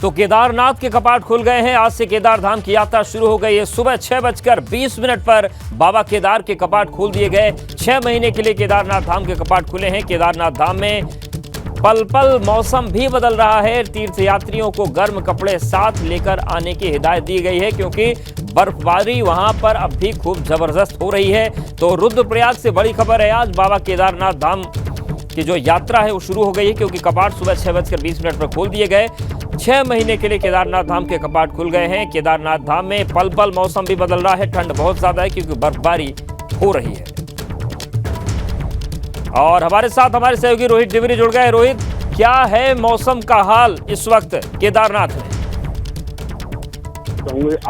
तो केदारनाथ के कपाट खुल गए हैं। आज से केदार धाम की यात्रा शुरू हो गई है। सुबह 6:20 पर बाबा केदार के कपाट खोल दिए गए। 6 महीने के लिए केदारनाथ धाम के कपाट खुले हैं। केदारनाथ धाम में पल पल मौसम भी बदल रहा है। तीर्थयात्रियों को गर्म कपड़े साथ लेकर आने की हिदायत दी गई है, क्योंकि बर्फबारी वहां पर अब भी खूब जबरदस्त हो रही है। तो रुद्रप्रयाग से बड़ी खबर है, आज बाबा केदारनाथ धाम की जो यात्रा है वो शुरू हो गई है, क्योंकि कपाट सुबह 6:20 पर खोल दिए गए। 6 महीने के लिए केदारनाथ धाम के कपाट खुल गए हैं। केदारनाथ धाम में पल पल मौसम भी बदल रहा है। ठंड बहुत ज्यादा है, क्योंकि बर्फबारी हो रही है। और हमारे साथ हमारे सहयोगी रोहित डिवरी जुड़ गए। रोहित, क्या है मौसम का हाल इस वक्त केदारनाथ में?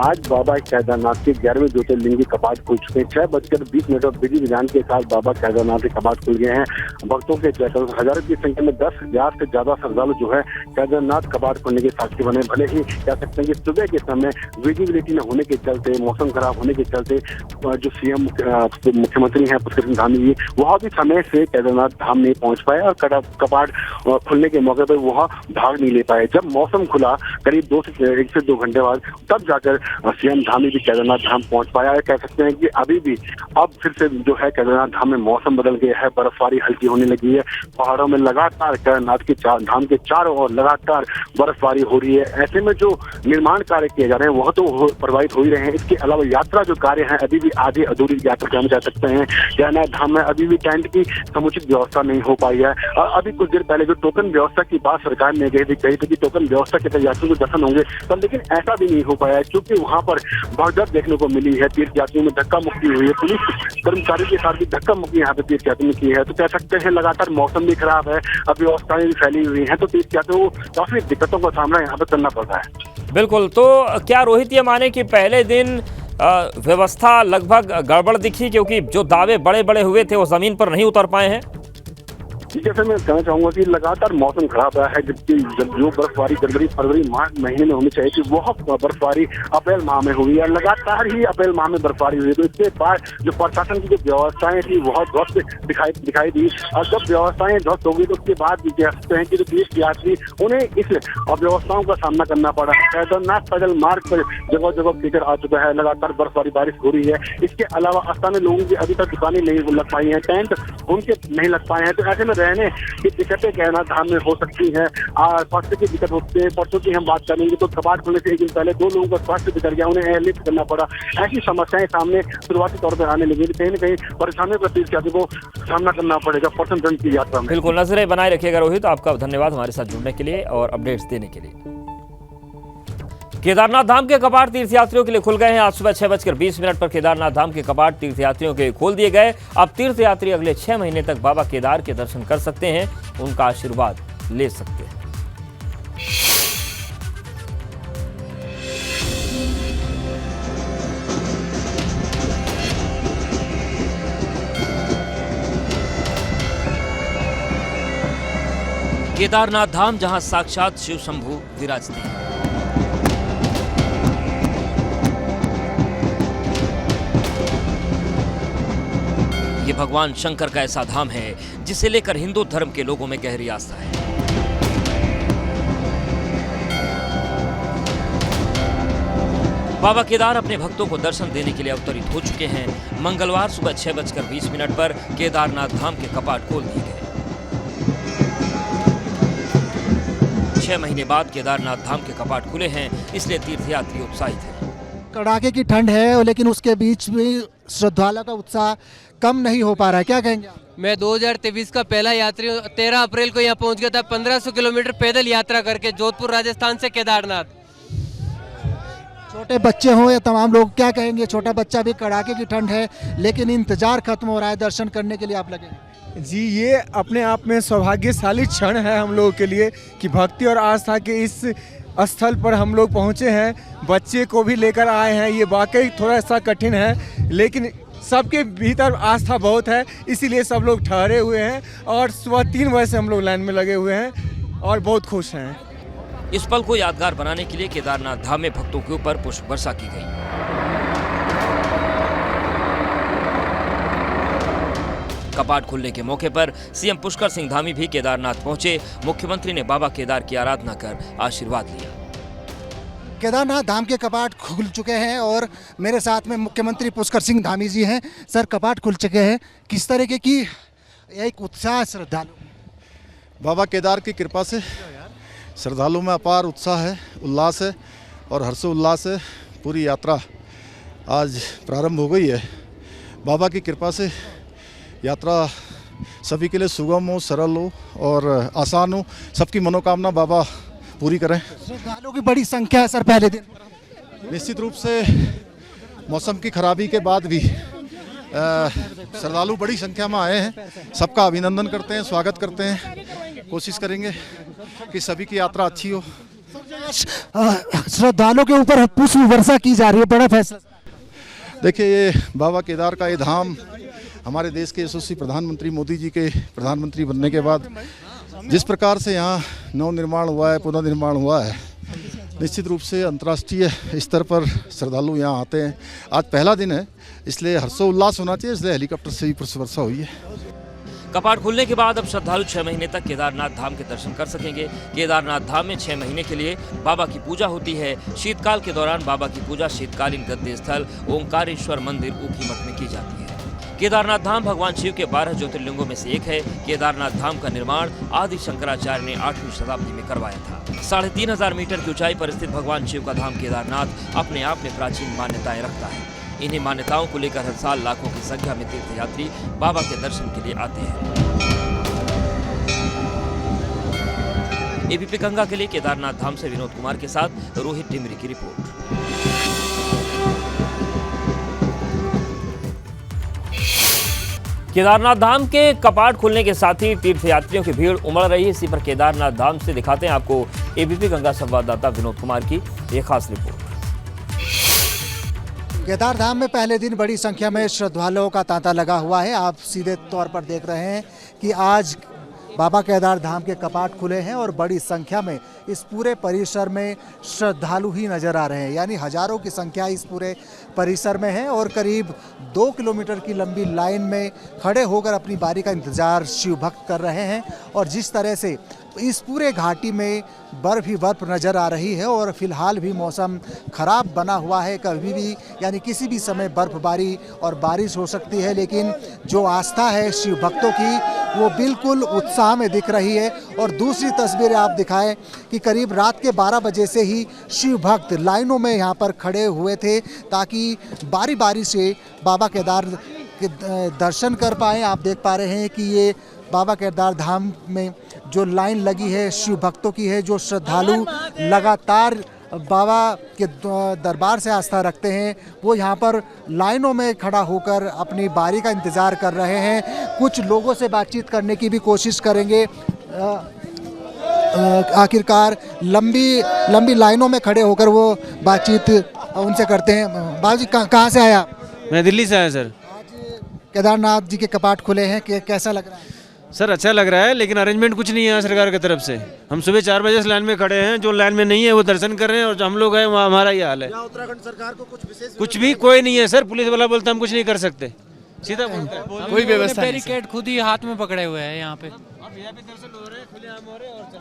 आज बाबा केदारनाथ के 11वें ज्योतिर्लिंगी कपाट खुल चुके हैं। 6:20 और विधि विधान के साथ बाबा केदारनाथ के कपाट खुल गए हैं। भक्तों के हजारों की संख्या में 10,000 से ज्यादा श्रद्धालु जो है केदारनाथ कपाट खुलने के साक्षी बने। भले ही कह सकते हैं कि सुबह के समय विजिबिलिटी न होने के चलते, मौसम खराब होने के चलते जो सीएम मुख्यमंत्री हैं पुष्कर सिंह धामी जी, वह भी समय से केदारनाथ धाम नहीं पहुंच पाए और कपाट खुलने के मौके पर वह भाग नहीं ले पाए। जब मौसम खुला करीब 1 से 2 घंटे बाद, तब जाकर सीएम धामी भी केदारनाथ धाम पहुंच पाया है। कह सकते हैं कि अभी भी अब फिर से जो है केदारनाथ धाम में मौसम बदल गया है। बर्फबारी हल्की होने लगी है। पहाड़ों में लगातार केदारनाथ के धाम के चारों ओर लगातार बर्फबारी हो रही है। ऐसे में जो निर्माण कार्य किए जा रहे हैं वह तो प्रभावित हो ही रहे हैं। इसके अलावा यात्रा जो कार्य है अभी भी आधी अधूरी यात्रा हम जा सकते हैं। केदारनाथ धाम में अभी भी टेंट की समुचित व्यवस्था नहीं हो पाई है। और अभी कुछ देर पहले जो टोकन व्यवस्था की बात सरकार ने कही थी कि टोकन व्यवस्था के तहत यात्रियों को दर्शन होंगे, पर लेकिन ऐसा भी नहीं हो पाया है, क्योंकि वहां पर भगदड़ देखने को मिली है। तीर्थयात्रियों में धक्का मुक्की हुई है। पुलिस कर्मचारी के साथ भी धक्का मुक्की यहाँ पे तीर्थयात्रियों ने की है। तो कह सकते हैं लगातार मौसम भी खराब है, अव्यवस्थाएं भी फैली हुई हैं, तो तीर्थयात्रियों को काफी दिक्कतों का सामना यहाँ पे करना पड़ रहा है। बिल्कुल, तो क्या रोहित ये माने कि पहले दिन व्यवस्था लगभग गड़बड़ दिखी, क्योंकि जो दावे बड़े बड़े हुए थे वो जमीन पर नहीं उतर पाए हैं? जैसे मैं कहना चाहूंगा कि लगातार मौसम खराब रहा है, जबकि जो बर्फबारी जनवरी फरवरी मार्च महीने में होनी चाहिए थी वह बर्फबारी अप्रैल माह में हुई है। लगातार ही अप्रैल माह में बर्फबारी हुई, तो इसके बाद जो प्रशासन की जो व्यवस्थाएं थी वह ध्वस्त दिखाई दी। और जब व्यवस्थाएं ध्वस्त हो गई तो उसके बाद भी कह सकते हैं कि जो तीर्थयात्री उन्हें इस अव्यवस्थाओं का सामना करना पड़ा। केदारनाथ पैदल मार्ग पर जगह जगह कीचड़ आ चुका है। लगातार बर्फबारी बारिश हो रही है। इसके अलावा स्थानीय लोगों की अभी तक दुकानें नहीं लग पाई है, टेंट उनके नहीं लग पाए हैं। तो ऐसे में रहने की दिक्कतें केदारनाथ धाम में हो सकती हैं। स्वास्थ्य की दिक्कत होती है। परसों की हम बात करेंगे तो कपाट खुलने से 1 दिन पहले 2 लोगों का स्वास्थ्य बिगड़ गया, उन्हें एयरलिफ्ट करना पड़ा। ऐसी समस्याएं सामने शुरुआती तौर पर आने लगी। कहीं न कहीं परेशानियों का तीर्थयात्रियों को सामना करना पड़ेगा प्रथम की यात्रा में। बिल्कुल, नजरें बनाए रखिएगा रोहित। आपका धन्यवाद हमारे साथ जुड़ने के लिए और अपडेट्स देने के लिए। केदारनाथ धाम के कपाट तीर्थयात्रियों के लिए खुल गए हैं। आज सुबह 6:20 पर केदारनाथ धाम के कपाट तीर्थयात्रियों के लिए खोल दिए गए। अब तीर्थयात्री अगले 6 महीने तक बाबा केदार के दर्शन कर सकते हैं, उनका आशीर्वाद ले सकते हैं। केदारनाथ धाम, जहां साक्षात शिव शंभू विराजते हैं। ये भगवान शंकर का ऐसा धाम है जिसे लेकर हिंदू धर्म के लोगों में गहरी आस्था है। बाबा केदार अपने भक्तों को दर्शन देने के लिए अवतरित हो चुके हैं। मंगलवार सुबह 6:20 पर केदारनाथ धाम के कपाट खोल दिए गए। 6 महीने बाद केदारनाथ धाम के कपाट खुले हैं, इसलिए तीर्थयात्री उत्साहित हैं। कड़ाके की ठंड है, लेकिन उसके बीच भी श्रद्धालुओं का उत्साह कम नहीं हो पा रहा है। क्या कहेंगे आप? मैं 2023 का पहला यात्री 13 अप्रैल को यहाँ पहुँच गया था, 1500 किलोमीटर पैदल यात्रा करके जोधपुर राजस्थान से केदारनाथ। छोटे बच्चे हों या तमाम लोग, क्या कहेंगे? छोटा बच्चा भी, कड़ाके की ठंड है, लेकिन इंतजार खत्म हो रहा है, दर्शन करने के लिए आप लगे। जी, ये अपने आप में सौभाग्यशाली क्षण है हम लोगों के लिए कि भक्ति और आस्था के इस स्थल पर हम लोग पहुँचे हैं। बच्चे को भी लेकर आए हैं। ये वाकई थोड़ा सा कठिन है, लेकिन सबके भीतर आस्था बहुत है, इसीलिए सब लोग ठहरे हुए हैं। और सुबह 3 बजे से हम लोग लाइन में लगे हुए हैं और बहुत खुश हैं। इस पल को यादगार बनाने के लिए केदारनाथ धाम में भक्तों के ऊपर पुष्प वर्षा की गई। कपाट खुलने के मौके पर सीएम पुष्कर सिंह धामी भी केदारनाथ पहुंचे। मुख्यमंत्री ने बाबा केदार की आराधना कर आशीर्वाद लिया। केदारनाथ धाम के कपाट खुल चुके हैं और मेरे साथ में मुख्यमंत्री पुष्कर सिंह धामी जी हैं। सर, कपाट खुल चुके हैं, किस तरीके की एक उत्साह श्रद्धालु? बाबा केदार की कृपा से श्रद्धालुओं में अपार उत्साह है, उल्लास है और हर्षोल्लास है। पूरी यात्रा आज प्रारंभ हो गई है। बाबा की कृपा से यात्रा सभी के लिए सुगम हो, सरल हो और आसान हो। सबकी मनोकामना बाबा पूरी करें। श्रद्धालुओं की बड़ी संख्या है सर पहले दिन। निश्चित रूप से मौसम की खराबी के बाद भी श्रद्धालु बड़ी संख्या में आए हैं। सबका अभिनंदन करते हैं, स्वागत करते हैं। कोशिश करेंगे कि सभी की यात्रा अच्छी हो। श्रद्धालुओं के ऊपर पुष्प वर्षा की जा रही है, बड़ा फैसला। देखिए, ये बाबा केदार का ये धाम हमारे देश के यशस्वी प्रधानमंत्री मोदी जी के प्रधानमंत्री बनने के बाद जिस प्रकार से यहाँ नव निर्माण हुआ है, पुनर्निर्माण हुआ है, निश्चित रूप से अंतर्राष्ट्रीय स्तर पर श्रद्धालु यहाँ आते हैं। आज पहला दिन है, इसलिए हर्षोल्लास होना चाहिए, इसलिए हेलीकॉप्टर से भी पुष्प वर्षा हुई है। कपाट खुलने के बाद अब श्रद्धालु 6 महीने तक केदारनाथ धाम के दर्शन कर सकेंगे। केदारनाथ धाम में 6 महीने के लिए बाबा की पूजा होती है। शीतकाल के दौरान बाबा की पूजा शीतकालीन गद्दी स्थल ओंकारेश्वर मंदिर ऊखीमठ में की जाती है। केदारनाथ धाम भगवान शिव के 12 ज्योतिर्लिंगों में से एक है। केदारनाथ धाम का निर्माण आदि शंकराचार्य ने 8वीं शताब्दी में करवाया था। 3500 मीटर की ऊंचाई पर स्थित भगवान शिव का धाम केदारनाथ अपने आप में प्राचीन मान्यताएं रखता है। इन्हीं मान्यताओं को लेकर हर साल लाखों की संख्या में तीर्थयात्री बाबा के दर्शन के लिए आते हैं। एबीपी गंगा के लिए केदारनाथ धाम से विनोद कुमार के साथ रोहित डिमरी की रिपोर्ट। केदारनाथ धाम के कपाट खुलने के साथ ही तीर्थयात्रियों की भीड़ उमड़ रही है। इसी पर केदारनाथ धाम से दिखाते हैं आपको एबीपी गंगा संवाददाता विनोद कुमार की एक खास रिपोर्ट। केदार धाम में पहले दिन बड़ी संख्या में श्रद्धालुओं का तांता लगा हुआ है। आप सीधे तौर पर देख रहे हैं कि आज बाबा केदार धाम के कपाट खुले हैं और बड़ी संख्या में इस पूरे परिसर में श्रद्धालु ही नजर आ रहे हैं। यानी हजारों की संख्या इस पूरे परिसर में है और करीब 2 किलोमीटर की लंबी लाइन में खड़े होकर अपनी बारी का इंतजार शिव भक्त कर रहे हैं। और जिस तरह से इस पूरे घाटी में बर्फ ही बर्फ नज़र आ रही है और फिलहाल भी मौसम खराब बना हुआ है। कभी भी यानी किसी भी समय बर्फबारी और बारिश हो सकती है, लेकिन जो आस्था है शिव भक्तों की वो बिल्कुल उत्साह में दिख रही है। और दूसरी तस्वीरें आप दिखाएं कि करीब रात के 12 बजे से ही शिव भक्त लाइनों में यहाँ पर खड़े हुए थे ताकि बारी बारी से बाबा केदार के दर्शन कर पाएँ। आप देख पा रहे हैं कि ये बाबा केदार धाम में जो लाइन लगी है शिव भक्तों की है, जो श्रद्धालु लगातार बाबा के दरबार से आस्था रखते हैं, वो यहाँ पर लाइनों में खड़ा होकर अपनी बारी का इंतज़ार कर रहे हैं। कुछ लोगों से बातचीत करने की भी कोशिश करेंगे। आखिरकार लंबी लाइनों में खड़े होकर वो बातचीत उनसे करते हैं। बाबू जी, कहाँ से आया? मैं दिल्ली से आया सर। आज केदारनाथ जी के कपाट खुले हैं, कैसा लग रहा है? सर अच्छा लग रहा है, लेकिन अरेंजमेंट कुछ नहीं है सरकार की तरफ से। हम सुबह 4 बजे से लाइन में खड़े हैं, जो लाइन में नहीं है वो दर्शन कर रहे हैं और जो हम लोग हैं वहाँ हमारा ये हाल है। उत्तराखंड सरकार को कुछ विशेष कुछ भी कोई नहीं है सर। पुलिस वाला बोलता हम कुछ नहीं कर सकते, सीधा बोलता है। कोई व्यवस्था नहीं। बैरिकेड खुद ही हाथ में पकड़े हुए हैं यहाँ पे।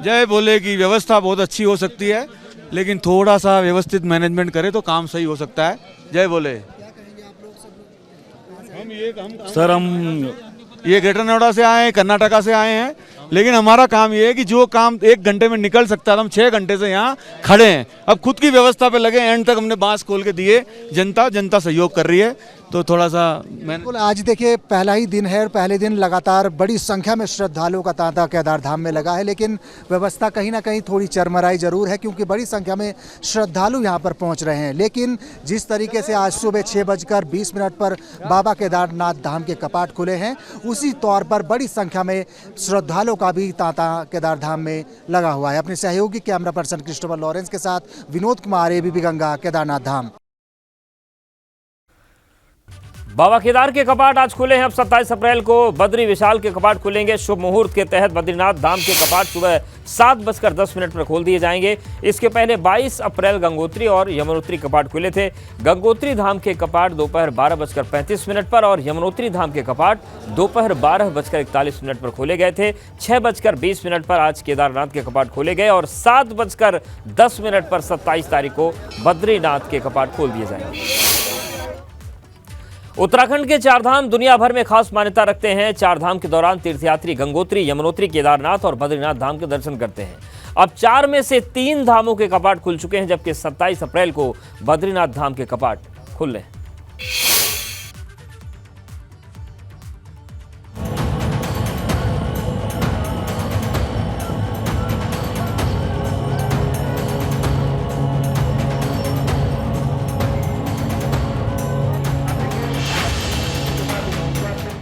जय भोले की व्यवस्था बहुत अच्छी हो सकती है, लेकिन थोड़ा सा व्यवस्थित मैनेजमेंट करे तो काम सही हो सकता है। जय भोले। सर, हम ये ग्रेटर नोएडा से आए हैं, कर्नाटका से आए हैं, लेकिन हमारा काम ये है कि जो काम 1 घंटे में निकल सकता है, हम 6 घंटे से यहाँ खड़े हैं। अब खुद की व्यवस्था पे लगे, एंड तक हमने बांस खोल के दिए। जनता सहयोग कर रही है, तो थोड़ा सा बिल्कुल। आज देखिए पहला ही दिन है और पहले दिन लगातार बड़ी संख्या में श्रद्धालुओं का तांता केदार धाम में लगा है, लेकिन व्यवस्था कहीं ना कहीं थोड़ी चरमराई जरूर है क्योंकि बड़ी संख्या में श्रद्धालु यहाँ पर पहुँच रहे हैं। लेकिन जिस तरीके से आज सुबह 6:20 पर बाबा केदारनाथ धाम के कपाट खुले हैं, उसी तौर पर बड़ी संख्या में श्रद्धालुओं का भी तांता केदार धाम में लगा हुआ है। अपने सहयोगी कैमरा पर्सन क्रिस्टोफर लॉरेंस के साथ विनोद कुमार, एबीपी गंगा, केदारनाथ धाम। बाबा केदार के कपाट आज खुले हैं। अब 27 अप्रैल को बद्री विशाल के कपाट खुलेंगे। शुभ मुहूर्त के तहत बद्रीनाथ धाम के कपाट सुबह 7:10 पर खोल दिए जाएंगे। इसके पहले 22 अप्रैल गंगोत्री और यमुनोत्री कपाट खुले थे। गंगोत्री धाम के कपाट दोपहर 12:35 पर और यमुनोत्री धाम के कपाट दोपहर 12:41 पर खोले गए थे। 6:20 पर आज केदारनाथ के कपाट खोले गए और 7:10 पर 27 तारीख को बद्रीनाथ के कपाट खोल दिए जाएंगे। उत्तराखंड के चारधाम दुनिया भर में खास मान्यता रखते हैं। चारधाम के दौरान तीर्थयात्री गंगोत्री, यमुनोत्री, केदारनाथ और बद्रीनाथ धाम के दर्शन करते हैं। अब 4 में से 3 धामों के कपाट खुल चुके हैं, जबकि 27 अप्रैल को बद्रीनाथ धाम के कपाट खुले हैं।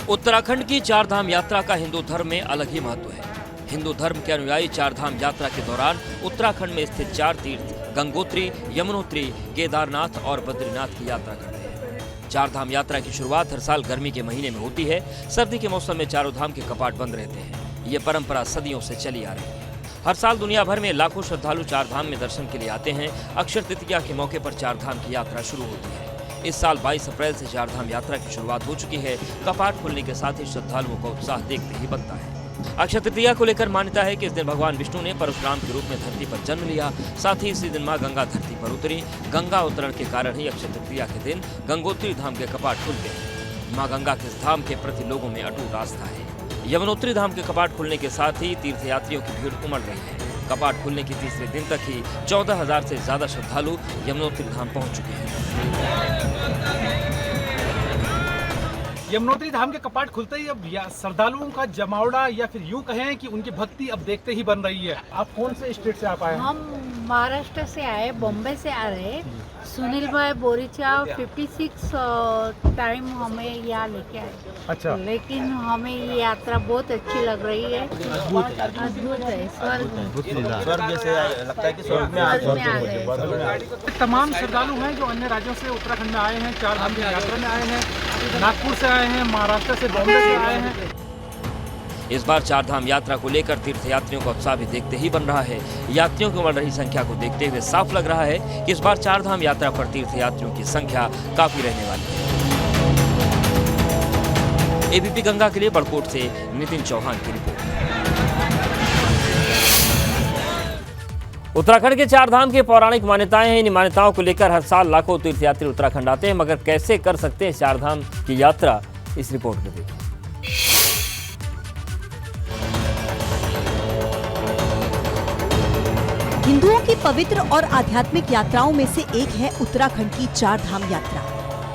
उत्तराखंड की चारधाम यात्रा का हिंदू धर्म में अलग ही महत्व है। हिंदू धर्म के अनुयायी चारधाम यात्रा के दौरान उत्तराखंड में स्थित 4 तीर्थ गंगोत्री, यमुनोत्री, केदारनाथ और बद्रीनाथ की यात्रा करते हैं। चारधाम यात्रा की शुरुआत हर साल गर्मी के महीने में होती है। सर्दी के मौसम में चारों धाम के कपाट बंद रहते हैं। ये परंपरा सदियों से चली आ रही है। हर साल दुनिया भर में लाखों श्रद्धालु चारधाम में दर्शन के लिए आते हैं। अक्षय तृतीया के मौके पर चारधाम की यात्रा शुरू होती है। इस साल 22 अप्रैल से चारधाम यात्रा की शुरुआत हो चुकी है। कपाट खुलने के साथ ही श्रद्धालुओं का उत्साह देखते ही बनता है। अक्षय तृतीया को लेकर मान्यता है कि इस दिन भगवान विष्णु ने परशुराम के रूप में धरती पर जन्म लिया। साथ ही इसी दिन मां गंगा धरती पर उतरी। गंगा अवतरण के कारण ही अक्षय तृतीया के दिन गंगोत्री धाम के कपाट खुलते हैं। मां गंगा के इस धाम के प्रति लोगों में अटूट आस्था है। यमुनोत्री धाम के कपाट खुलने के साथ ही तीर्थयात्रियों की भीड़ उमड़ रही है। कपाट खुलने के तीसरे दिन तक ही 14,000 से ज्यादा श्रद्धालु यमुनोत्री धाम पहुंच चुके हैं। यमुनोत्री धाम के कपाट खुलते ही अब श्रद्धालुओं का जमावड़ा या फिर यूं कहें कि उनकी भक्ति अब देखते ही बन रही है। आप कौन से स्टेट से आप आए? हम महाराष्ट्र से आए, बॉम्बे से आ रहे। सुनील भाई बोरीचा 56 टाइम हमें यहाँ लेके आए। अच्छा। लेकिन हमें ये यात्रा बहुत अच्छी लग रही है। अद्भुत है, स्वर्ग जैसे लगता है कि स्वर्ग में आ गए। तमाम श्रद्धालु हैं जो अन्य राज्यों से उत्तराखंड में आए हैं, चारधाम की यात्रा में आए हैं, नागपुर से आए हैं, महाराष्ट्र से, बॉम्बे से आए हैं। इस बार चारधाम यात्रा को लेकर तीर्थयात्रियों का उत्साह भी देखते ही बन रहा है। यात्रियों की बढ़ रही संख्या को देखते हुए साफ लग रहा है कि इस बार चारधाम यात्रा पर तीर्थयात्रियों की संख्या काफी रहने वाली है। एबीपी गंगा के लिए बड़कोट से नितिन चौहान की रिपोर्ट। उत्तराखंड के चारधाम की पौराणिक मान्यताएं हैं। इन मान्यताओं को लेकर हर साल लाखों तीर्थयात्री उत्तराखंड आते हैं, मगर कैसे कर सकते हैं चारधाम की यात्रा, इस रिपोर्ट में देखिए। हिंदुओं की पवित्र और आध्यात्मिक यात्राओं में से एक है उत्तराखंड की चारधाम यात्रा।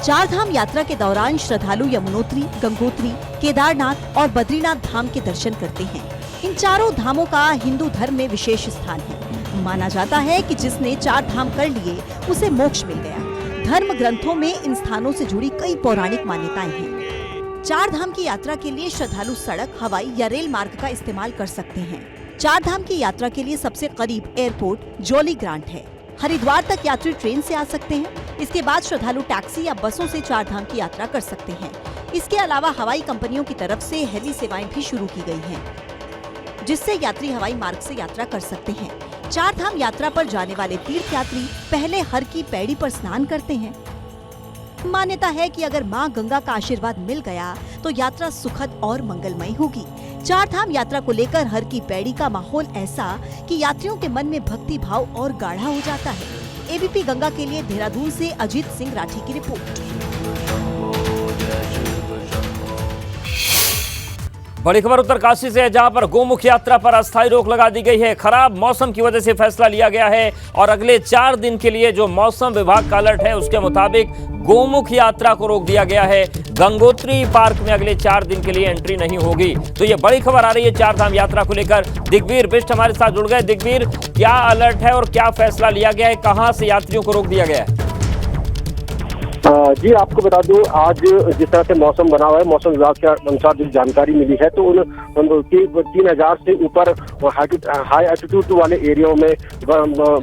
चारधाम यात्रा के दौरान श्रद्धालु यमुनोत्री, गंगोत्री, केदारनाथ और बद्रीनाथ धाम के दर्शन करते हैं। इन चारों धामों का हिंदू धर्म में विशेष स्थान है। माना जाता है कि जिसने 4 धाम कर लिए उसे मोक्ष मिल गया। धर्म ग्रंथों में इन स्थानों से जुड़ी कई पौराणिक मान्यताएं हैं। 4 धाम की यात्रा के लिए श्रद्धालु सड़क, हवाई या रेल मार्ग का इस्तेमाल कर सकते हैं। 4 धाम की यात्रा के लिए सबसे करीब एयरपोर्ट जोली ग्रांट है। हरिद्वार तक यात्री ट्रेन से आ सकते हैं। इसके बाद श्रद्धालु टैक्सी या बसों से 4 धाम की यात्रा कर सकते हैं। इसके अलावा हवाई कंपनियों की तरफ से हेली सेवाएं भी शुरू की गई हैं, जिससे यात्री हवाई मार्ग से यात्रा कर सकते हैं। 4 धाम यात्रा पर जाने वाले तीर्थयात्री पहले हर की पैड़ी पर स्नान करते हैं। मान्यता है कि अगर मां गंगा का आशीर्वाद मिल गया तो यात्रा सुखद और मंगलमय होगी। 4 धाम यात्रा को लेकर हर की पैड़ी का माहौल ऐसा कि यात्रियों के मन में भक्ति भाव और गाढ़ा हो जाता है। एबीपी गंगा के लिए देहरादून से अजीत सिंह राठी की रिपोर्ट। बड़ी खबर उत्तरकाशी से है, जहां पर गोमुख यात्रा पर अस्थायी रोक लगा दी गई है। खराब मौसम की वजह से फैसला लिया गया है और अगले 4 दिन के लिए जो मौसम विभाग का अलर्ट है उसके मुताबिक गोमुख यात्रा को रोक दिया गया है। गंगोत्री पार्क में अगले 4 दिन के लिए एंट्री नहीं होगी। तो ये बड़ी खबर आ रही है चारधाम यात्रा को लेकर। दिग्वीर बिष्ट हमारे साथ जुड़ गए। दिग्वीर, क्या अलर्ट है और क्या फैसला लिया गया है, कहां से यात्रियों को रोक दिया गया है? जी आपको बता दूं, आज जिस तरह से मौसम बना हुआ है, मौसम विभाग के अनुसार जो जानकारी मिली है तो उन 3000 से ऊपर हाई एल्टीट्यूड वाले एरियाओं में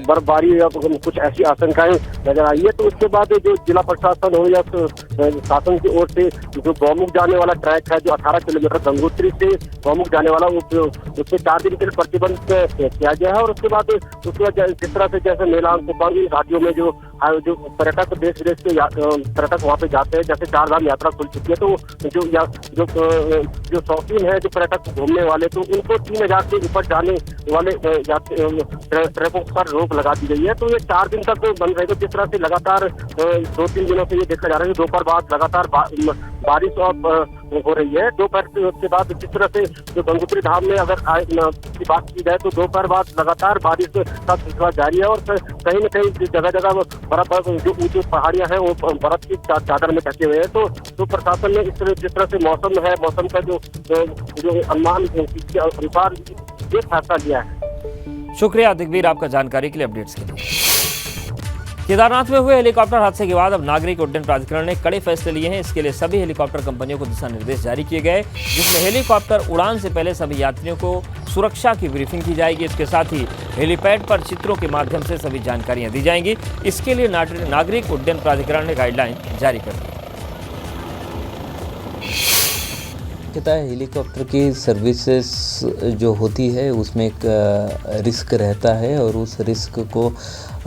बर्फबारी या कुछ ऐसी आशंकाएं नजर आई है। तो उसके बाद जो जिला प्रशासन हो या शासन की ओर से जो गौमुख जाने वाला ट्रैक है, जो 18 किलोमीटर गंगोत्री से गौमुख जाने वाला, उसमें 4 दिन के लिए प्रतिबंध किया गया है। और उसके बाद जिस तरह से जैसे मेला घाटियों में जो पर्यटक देश विदेश के पर्यटक वहाँ पे जाते हैं, जैसे 4 धाम यात्रा खुल चुकी है, तो जो शौकीन है, जो पर्यटक घूमने वाले, तो उनको 3000 से ऊपर जाने वाले ट्रकों पर रोक लगा दी गई है। तो ये 4 दिन तक बंद रहेगा। जिस तरह से लगातार 2-3 दिनों से ये देखा जा रहा है कि दोपहर बाद लगातार बारिश हो रही है। दोपहर के बाद जिस तरह से जो गंगोत्री धाम में अगर की बात की जाए तो दोपहर बाद लगातार बारिश का सिलसिला जारी है और कहीं न कहीं जगह जगह बर्फ जो ऊंची पहाड़ियां हैं वो बर्फ की चादर में ढके हुए हैं। तो प्रशासन ने जिस तरह से मौसम है, मौसम का जो अनुमान के अनुसार ये फैसला लिया है। शुक्रिया दिग्वीर आपका जानकारी के लिए, अपडेट्स के लिए। केदारनाथ में हुए हेलीकॉप्टर हादसे के बाद अब नागरिक उड्डयन प्राधिकरण ने कड़े फैसले लिए हैं। इसके लिए सभी हेलीकॉप्टर कंपनियों को दिशा निर्देश जारी किए गए, जिसमें हेलीकॉप्टर उड़ान से पहले सभी यात्रियों को सुरक्षा की ब्रीफिंग की जाएगी। इसके साथ ही हेलीपैड पर चित्रों के माध्यम से सभी जानकारियां दी जाएंगी। इसके लिए नागरिक उड्डयन प्राधिकरण ने गाइडलाइन जारी कर दी। हेलीकॉप्टर की सर्विसेज जो होती है उसमें एक रिस्क रहता है और उस रिस्क को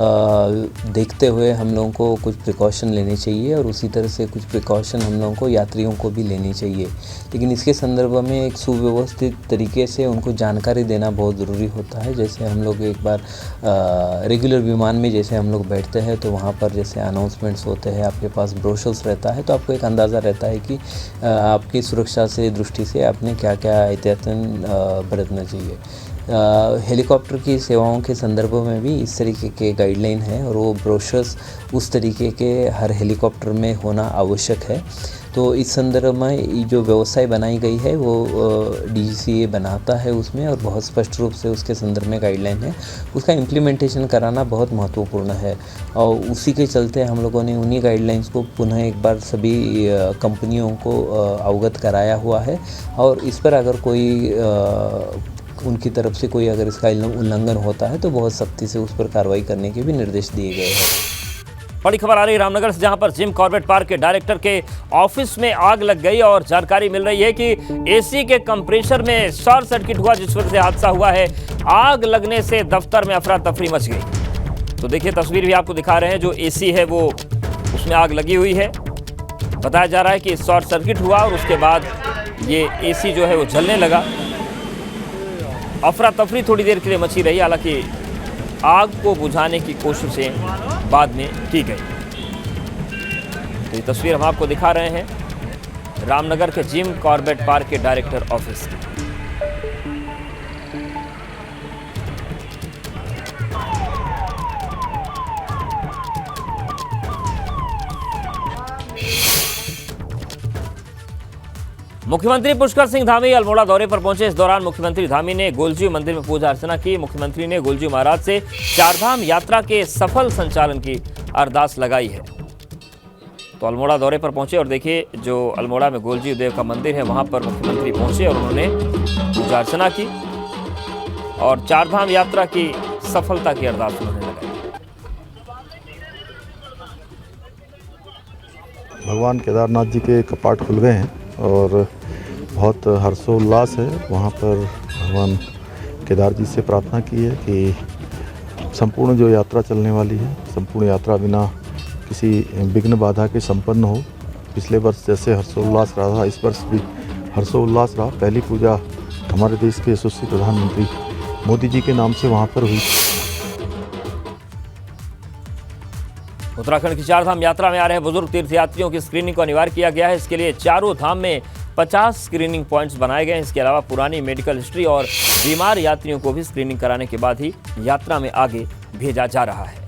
देखते हुए हम लोगों को कुछ प्रिकॉशन लेने चाहिए और उसी तरह से कुछ प्रिकॉशन हम लोगों को यात्रियों को भी लेनी चाहिए। लेकिन इसके संदर्भ में एक सुव्यवस्थित तरीके से उनको जानकारी देना बहुत ज़रूरी होता है। जैसे हम लोग एक बार रेगुलर विमान में जैसे हम लोग बैठते हैं तो वहाँ पर जैसे अनाउंसमेंट्स होते हैं, आपके पास ब्रोशर्स रहता है, तो आपको एक अंदाज़ा रहता है कि आपकी सुरक्षा से दृष्टि से आपने क्या क्या एहतियातन बरतना चाहिए। हेलीकॉप्टर की सेवाओं के संदर्भ में भी इस तरीके के गाइडलाइन है और वो ब्रोशर्स उस तरीके के हर हेलीकॉप्टर में होना आवश्यक है। तो इस संदर्भ में जो व्यवस्था बनाई गई है वो DGCA बनाता है उसमें, और बहुत स्पष्ट रूप से उसके संदर्भ में गाइडलाइन है। उसका इम्प्लीमेंटेशन कराना बहुत महत्वपूर्ण है और उसी के चलते हम लोगों ने उन्हीं गाइडलाइंस को पुनः एक बार सभी कंपनियों को अवगत कराया हुआ है। और इस पर अगर कोई उनकी तरफ से कोई अगर इसका उल्लंघन होता है तो बहुत सख्ती से उस पर कार्रवाई करने के भी निर्देश दिए गए हैं। बड़ी खबर आ रही है रामनगर से, जहां पर जिम कॉर्बेट पार्क के डायरेक्टर के ऑफिस में आग लग गई और जानकारी मिल रही है कि AC के कंप्रेसर में शॉर्ट सर्किट हुआ, जिस वजह से हादसा हुआ है। आग लगने से दफ्तर में अफरा तफरी मच गई। तो देखिए तस्वीर भी आपको दिखा रहे हैं, जो AC है वो उसमें आग लगी हुई है। बताया जा रहा है कि शॉर्ट सर्किट हुआ और उसके बाद ये AC जो है वो जलने लगा। अफरा तफरी थोड़ी देर के लिए मची रही, हालांकि आग को बुझाने की कोशिशें बाद में की गई। तो ये तस्वीर हम आपको दिखा रहे हैं रामनगर के जिम कॉर्बेट पार्क के डायरेक्टर ऑफिस की। मुख्यमंत्री पुष्कर सिंह धामी अल्मोड़ा दौरे पर पहुंचे। इस दौरान मुख्यमंत्री धामी ने गोलजी मंदिर में पूजा अर्चना की। मुख्यमंत्री ने गोलजी महाराज से चारधाम यात्रा के सफल संचालन की अरदास लगाई है। तो अल्मोड़ा दौरे पर पहुंचे और देखिए जो अल्मोड़ा में गोलजी देव का मंदिर है वहां पर मुख्यमंत्री पहुंचे और उन्होंने पूजा अर्चना की और चारधाम यात्रा की सफलता की अरदास उन्होंने लगाई। भगवान केदारनाथ जी के कपाट खुल गए हैं और बहुत हर्षोल्लास है। वहाँ पर भगवान केदार जी से प्रार्थना की है कि संपूर्ण जो यात्रा चलने वाली है, संपूर्ण यात्रा बिना किसी विघ्न बाधा के संपन्न हो। पिछले वर्ष जैसे हर्षोल्लास रहा था, इस वर्ष भी हर्षोल्लास रहा। पहली पूजा हमारे देश के यशस्वी प्रधानमंत्री मोदी जी के नाम से वहाँ पर हुई। उत्तराखंड की चारधाम यात्रा में आ रहे बुजुर्ग तीर्थयात्रियों की स्क्रीनिंग को अनिवार्य किया गया है। इसके लिए चारों धाम में 50 स्क्रीनिंग पॉइंट्स बनाए गए हैं। इसके अलावा पुरानी मेडिकल हिस्ट्री और बीमार यात्रियों को भी स्क्रीनिंग कराने के बाद ही यात्रा में आगे भेजा जा रहा है।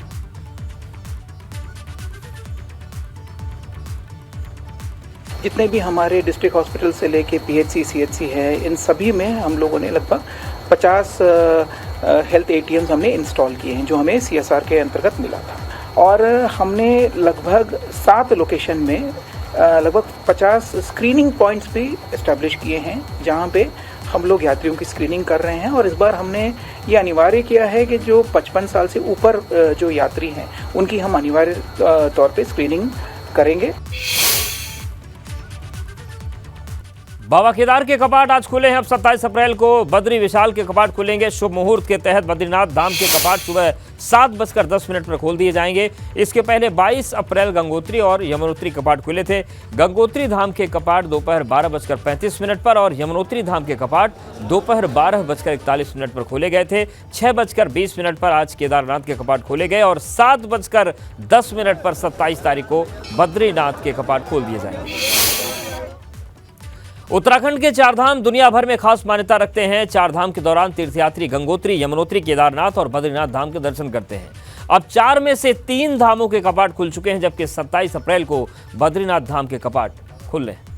जितने भी हमारे डिस्ट्रिक्ट हॉस्पिटल से लेके PHC CHC है, इन सभी में हम लोगों ने लगभग 50 हेल्थ ATMs हमने इंस्टॉल किए हैं, जो हमें CSR के अंतर्गत मिला था। और हमने लगभग 7 लोकेशन में लगभग 50 स्क्रीनिंग पॉइंट्स भी इस्टेब्लिश किए हैं, जहां पे हम लोग यात्रियों की स्क्रीनिंग कर रहे हैं। और इस बार हमने ये अनिवार्य किया है कि जो 55 साल से ऊपर जो यात्री हैं उनकी हम अनिवार्य तौर पे स्क्रीनिंग करेंगे। बाबा केदार के कपाट आज खुले हैं। अब 27 अप्रैल को बद्री विशाल के कपाट खुलेंगे। शुभ मुहूर्त के तहत बद्रीनाथ धाम के कपाट सुबह 7:10 पर खोल दिए जाएंगे। इसके पहले 22 अप्रैल गंगोत्री और यमुनोत्री कपाट खुले थे। गंगोत्री धाम के कपाट दोपहर 12:35 पर और यमुनोत्री धाम के कपाट दोपहर 12:41 पर खोले गए थे। 6:20 पर आज केदारनाथ के कपाट खोले गए और 7:10 पर 27 तारीख को बद्रीनाथ के कपाट खोल दिए जाएंगे। उत्तराखंड के चारधाम दुनिया भर में खास मान्यता रखते हैं। चारधाम के दौरान तीर्थयात्री गंगोत्री, यमुनोत्री, केदारनाथ और बद्रीनाथ धाम के दर्शन करते हैं। अब 4 में से 3 धामों के कपाट खुल चुके हैं, जबकि 27 अप्रैल को बद्रीनाथ धाम के कपाट खुल रहे हैं।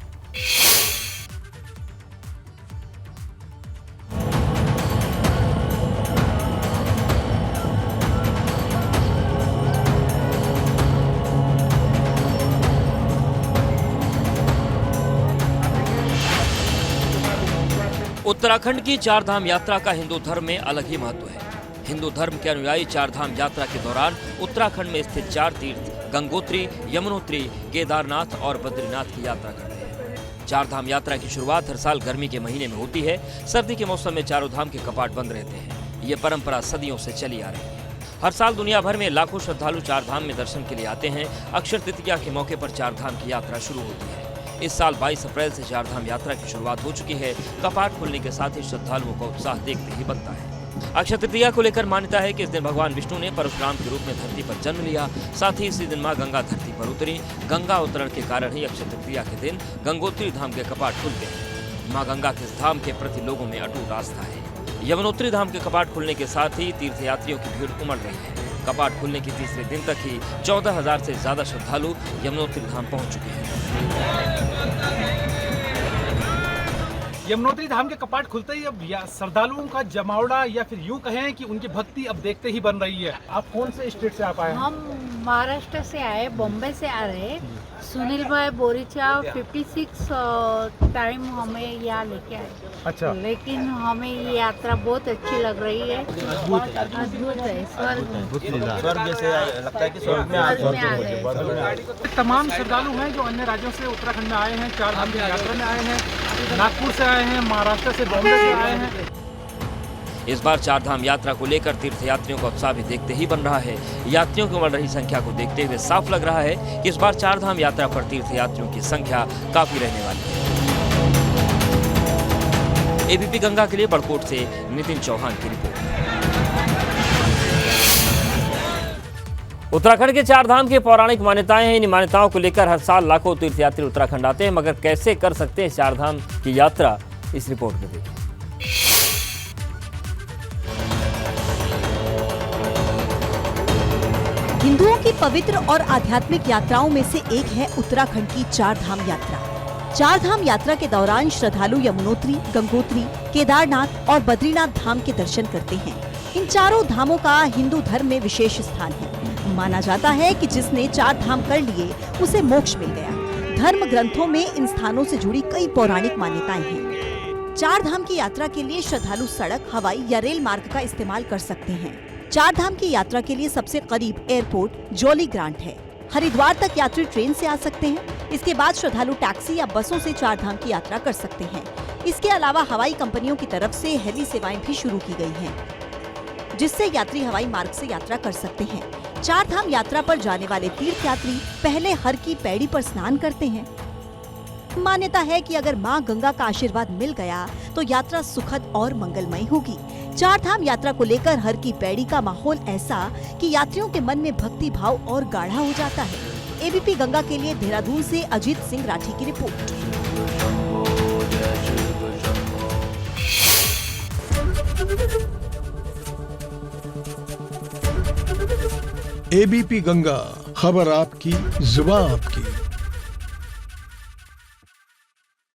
उत्तराखंड की चारधाम यात्रा का हिंदू धर्म में अलग ही महत्व है। हिंदू धर्म के अनुयायी चारधाम यात्रा के दौरान उत्तराखंड में स्थित 4 तीर्थ गंगोत्री, यमुनोत्री, केदारनाथ और बद्रीनाथ की यात्रा करते हैं। चारधाम यात्रा की शुरुआत हर साल गर्मी के महीने में होती है। सर्दी के मौसम में चारों धाम के कपाट बंद रहते हैं। ये परंपरा सदियों से चली आ रही है। हर साल दुनिया भर में लाखों श्रद्धालु चारधाम में दर्शन के लिए आते हैं। अक्षय तृतीया के मौके पर चारधाम की यात्रा शुरू होती है। इस साल 22 अप्रैल से चारधाम यात्रा की शुरुआत हो चुकी है। कपाट खुलने के साथ ही श्रद्धालुओं का उत्साह देखते ही बनता है। अक्षय तृतीया को लेकर मान्यता है कि इस दिन भगवान विष्णु ने परशुराम के रूप में धरती पर जन्म लिया। साथ ही इसी दिन मां गंगा धरती पर उतरी। गंगा अवतरण के कारण ही अक्षय तृतीया के दिन गंगोत्री धाम के कपाट खुलते हैं। मां गंगा के इस धाम के प्रति लोगों में अटूट आस्था है। यमुनोत्री धाम के कपाट खुलने के साथ ही तीर्थयात्रियों की भीड़ उमड़ रही है। कपाट खुलने के तीसरे दिन तक ही 14,000 से ज्यादा श्रद्धालु यमुनोत्री धाम पहुंच चुके हैं। यमुनोत्री धाम के कपाट खुलते ही अब श्रद्धालुओं का जमावड़ा या फिर यूं कहें कि उनकी भक्ति अब देखते ही बन रही है। आप कौन से स्टेट से आप आए हैं? हम महाराष्ट्र से आए, बॉम्बे से आ रहे हैं। सुनील भाई बोरीचा 56 टाइम हमें यहाँ लेके आए। अच्छा। लेकिन हमें ये यात्रा बहुत अच्छी लग रही है। अद्भुत है, स्वर्ग जैसे लगता है कि स्वर्ग में आ गए। तमाम श्रद्धालु हैं जो अन्य राज्यों से उत्तराखंड में आए हैं, चारधाम की यात्रा में आए हैं, नागपुर से आए हैं, महाराष्ट्र से, बॉम्बे से आए हैं। इस बार चारधाम यात्रा को लेकर तीर्थयात्रियों का उत्साह भी देखते ही बन रहा है। यात्रियों की बढ़ रही संख्या को देखते हुए साफ लग रहा है कि इस बार चारधाम यात्रा पर तीर्थयात्रियों की संख्या काफी रहने वाली है। एबीपी गंगा के लिए बड़कोट से नितिन चौहान की रिपोर्ट। उत्तराखंड के चारधाम की पौराणिक मान्यताएं हैं। इन मान्यताओं को लेकर हर साल लाखों तीर्थयात्री उत्तराखंड आते हैं, मगर कैसे कर सकते हैं चारधाम की यात्रा, इस रिपोर्ट में देखिए। हिंदुओं की पवित्र और आध्यात्मिक यात्राओं में से एक है उत्तराखंड की चारधाम यात्रा। चारधाम यात्रा के दौरान श्रद्धालु यमुनोत्री, गंगोत्री, केदारनाथ और बद्रीनाथ धाम के दर्शन करते हैं। इन चारों धामों का हिंदू धर्म में विशेष स्थान है। माना जाता है कि जिसने चार धाम कर लिए उसे मोक्ष मिल गया। धर्म ग्रंथों में इन स्थानों से जुड़ी कई पौराणिक मान्यताएं हैं। चार धाम की यात्रा के लिए श्रद्धालु सड़क, हवाई या रेल मार्ग का इस्तेमाल कर सकते हैं। चार धाम की यात्रा के लिए सबसे करीब एयरपोर्ट जोली ग्रांट है। हरिद्वार तक यात्री ट्रेन से आ सकते हैं। इसके बाद श्रद्धालु टैक्सी या बसों से चार धाम की यात्रा कर सकते हैं। इसके अलावा हवाई कंपनियों की तरफ से हेली सेवाएं भी शुरू की गई हैं, जिससे यात्री हवाई मार्ग से यात्रा कर सकते हैं। चार धाम यात्रा पर जाने वाले तीर्थयात्री पहले हर की पैड़ी पर स्नान करते हैं। मान्यता है कि अगर मां गंगा का आशीर्वाद मिल गया तो यात्रा सुखद और मंगलमय होगी। चार धाम यात्रा को लेकर हर की पैड़ी का माहौल ऐसा कि यात्रियों के मन में भक्ति भाव और गाढ़ा हो जाता है। एबीपी गंगा के लिए देहरादून से अजीत सिंह राठी की रिपोर्ट। एबीपी गंगा, खबर आपकी, जुबान आपकी।